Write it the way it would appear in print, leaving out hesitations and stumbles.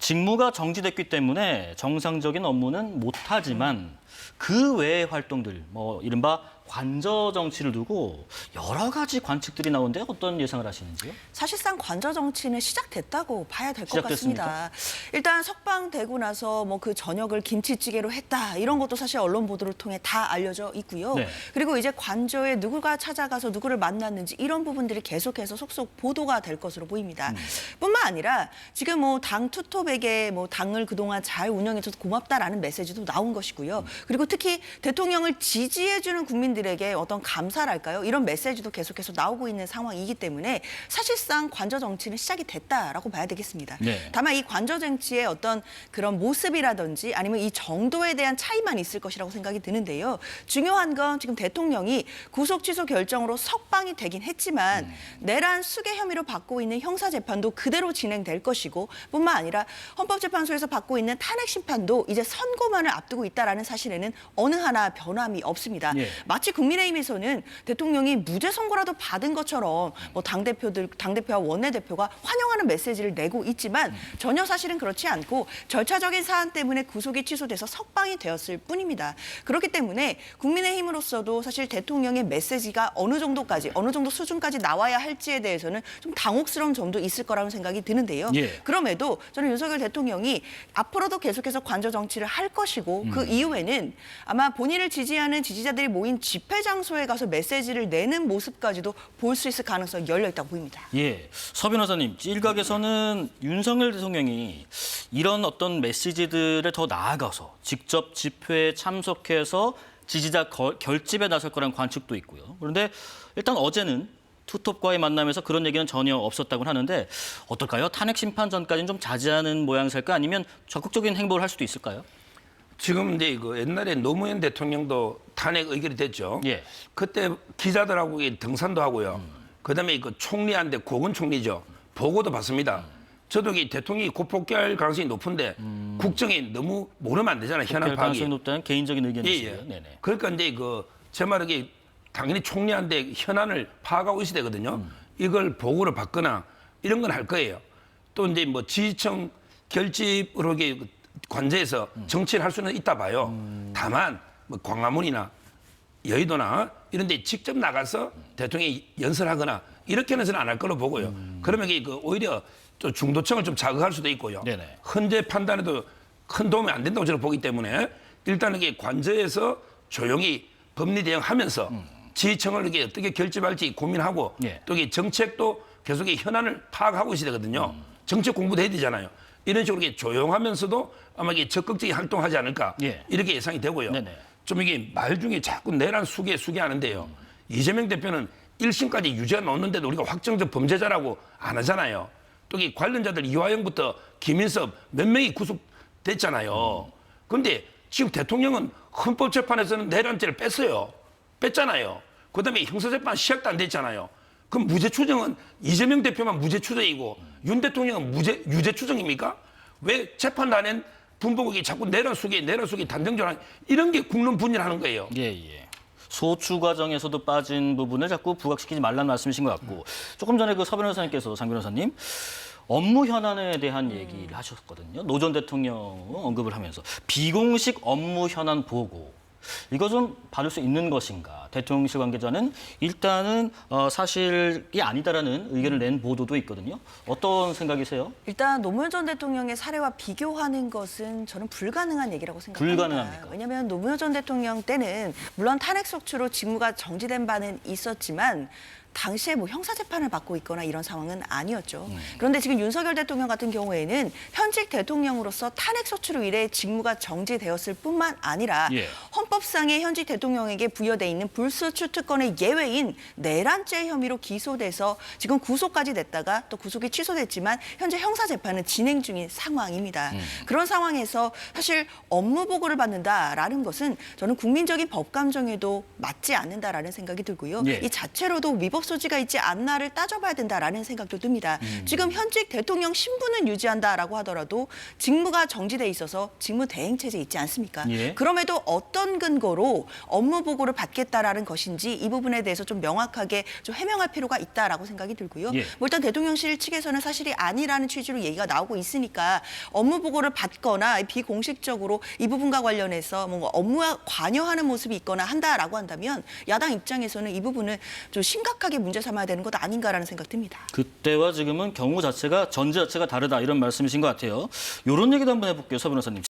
직무가 정지됐기 때문에 정상적인 업무는 못하지만 그 외의 활동들, 뭐 이른바 관저 정치를 두고 여러 가지 관측들이 나오는데 어떤 예상을 하시는지요? 사실상 관저 정치는 시작됐다고 봐야 될 것 시작됐습니까? 같습니다. 일단 석방되고 나서 뭐 그 저녁을 김치찌개로 했다 이런 것도 사실 언론 보도를 통해 다 알려져 있고요. 네. 그리고 이제 관저에 누구가 찾아가서 누구를 만났는지 이런 부분들이 계속해서 속속 보도가 될 것으로 보입니다. 뿐만 아니라 지금 뭐 당 투톱에게 뭐 당을 그동안 잘 운영해줘서 고맙다라는 메시지도 나온 것이고요. 그리고 특히 대통령을 지지해주는 국민들에게 어떤 감사랄까요? 이런 메시지도 계속해서 나오고 있는 상황이기 때문에 사실상 관저 정치는 시작이 됐다라고 봐야 되겠습니다. 네. 다만 이 관저 정치의 어떤 그런 모습이라든지 아니면 이 정도에 대한 차이만 있을 것이라고 생각이 드는데요. 중요한 건 지금 대통령이 구속 취소 결정으로 석방이 되긴 했지만 내란 수괴 혐의로 받고 있는 형사 재판도 그대로 진행될 것이고 뿐만 아니라 헌법재판소에서 받고 있는 탄핵 심판도 이제 선고만을 앞두고 있다라는 사실에는 어느 하나 변함이 없습니다. 예. 마치 국민의힘에서는 대통령이 무죄 선고라도 받은 것처럼 뭐 당대표와 원내대표가 환영하는 메시지를 내고 있지만 전혀 사실은 그렇지 않고 절차적인 사안 때문에 구속이 취소돼서 석방이 되었을 뿐입니다. 그렇기 때문에 국민의힘으로서도 사실 대통령의 메시지가 어느 정도 수준까지 나와야 할지에 대해서는 좀 당혹스러운 점도 있을 거라는 생각이 드는데요. 예. 그럼에도 저는 윤석열 대통령이 앞으로도 계속해서 관저 정치를 할 것이고 그 이후에는 아마 본인을 지지하는 지지자들이 모인 집회 장소에 가서 메시지를 내는 모습까지도 볼 수 있을 가능성이 열려 있다고 보입니다. 예, 서 변호사님, 일각에서는 윤석열 대통령이 이런 어떤 메시지들을 더 나아가서 직접 집회에 참석해서 지지자 결집에 나설 거란 관측도 있고요. 그런데 일단 어제는 투톱과의 만남에서 그런 얘기는 전혀 없었다고 하는데 어떨까요? 탄핵 심판 전까지는 좀 자제하는 모양새일까 아니면 적극적인 행보를 할 수도 있을까요? 지금 이제 그 옛날에 노무현 대통령도 탄핵 의결이 됐죠. 예. 그때 기자들하고 등산도 하고요. 그다음에 그 총리한테 고건 총리죠. 보고도 받습니다. 저도 이 대통령이 곧 복귀할 가능성이 높은데 국정이 너무 모르면 안 되잖아요. 현안 복귀할 파악이. 가능성이 높다는 개인적인 의견이시고요. 예, 예. 네네. 그러니까 이제 제 말은 당연히 총리한테 현안을 파악하고 있어야 되거든요. 이걸 보고를 받거나 이런 건 할 거예요. 또 이제 뭐 지지층 결집으로 이게 관저에서 정치를 할 수는 있다 봐요. 다만 뭐 광화문이나 여의도나 이런 데 직접 나가서 대통령이 연설하거나 이렇게는 저는 안 할 걸로 보고요. 그러면 이게 오히려 또 중도층을 좀 자극할 수도 있고요. 네네. 헌재 판단에도 큰 도움이 안 된다고 저는 보기 때문에 일단은 이게 관저에서 조용히 법리 대응하면서 지지층을 이렇게 어떻게 결집할지 고민하고 예. 또 이게 정책도 계속 이 현안을 파악하고 있어야 되거든요. 정책 공부도 해야 되잖아요. 이런 식으로 이렇게 조용하면서도 아마 이게 적극적인 활동하지 않을까 예. 이렇게 예상이 되고요. 네네. 좀 이게 말 중에 자꾸 내란 수계 하는데요. 이재명 대표는 1심까지 유죄가 나왔는데도 우리가 확정적 범죄자라고 안 하잖아요. 또 이 관련자들 이화영부터 김인섭 몇 명이 구속됐잖아요. 그런데 지금 대통령은 헌법재판에서는 내란죄를 뺐잖아요. 그다음에 형사재판 시작도 안 됐잖아요. 그럼 무죄 추정은 이재명 대표만 무죄 추정이고 윤 대통령은 유죄 추정입니까? 왜 재판도 안 한 분보국이 자꾸 내란 수계 단정전환 이런 게 국론 분열하는 거예요. 예, 예. 소추 과정에서도 빠진 부분을 자꾸 부각시키지 말라는 말씀이신 것 같고 조금 전에 그 서 변호사님께서 장 변호사님 업무 현안에 대한 얘기를 하셨거든요. 노 전 대통령 언급을 하면서 비공식 업무 현안 보고 이거 좀 받을 수 있는 것인가? 대통령실 관계자는 일단은 사실이 아니다라는 의견을 낸 보도도 있거든요. 어떤 생각이세요? 일단 노무현 전 대통령의 사례와 비교하는 것은 저는 불가능한 얘기라고 생각합니다. 불가능합니까? 왜냐하면 노무현 전 대통령 때는 물론 탄핵 속추로 직무가 정지된 바는 있었지만 당시에 뭐 형사재판을 받고 있거나 이런 상황은 아니었죠. 그런데 지금 윤석열 대통령 같은 경우에는 현직 대통령으로서 탄핵 소추로 인해 직무가 정지되었을 뿐만 아니라 예. 헌법상의 현직 대통령에게 부여돼 있는 불소추 특권의 예외인 내란죄 혐의로 기소돼서 지금 구속까지 됐다가 또 구속이 취소됐지만 현재 형사재판은 진행 중인 상황입니다. 그런 상황에서 사실 업무 보고를 받는다라는 것은 저는 국민적인 법 감정에도 맞지 않는다라는 생각이 들고요. 예. 이 자체로도 위법 소지가 있지 않나를 따져봐야 된다라는 생각도 듭니다. 지금 현직 대통령 신분은 유지한다라고 하더라도 직무가 정지돼 있어서 직무 대행 체제에 있지 않습니까? 예. 그럼에도 어떤 근거로 업무 보고를 받겠다라는 것인지 이 부분에 대해서 좀 명확하게 좀 해명할 필요가 있다라고 생각이 들고요. 예. 뭐 일단 대통령실 측에서는 사실이 아니라는 취지로 얘기가 나오고 있으니까 업무 보고를 받거나 비공식적으로 이 부분과 관련해서 뭔가 업무에 관여하는 모습이 있거나 한다라고 한다면 야당 입장에서는 이 부분을 좀 심각하게 문제 삼아야 되는 것 아닌가라는 생각 듭니다. 그때와 지금은 경우 자체가 전제 자체가 다르다 이런 말씀이신 것 같아요. 이런 얘기도 한번 해볼게요, 서 변호사님.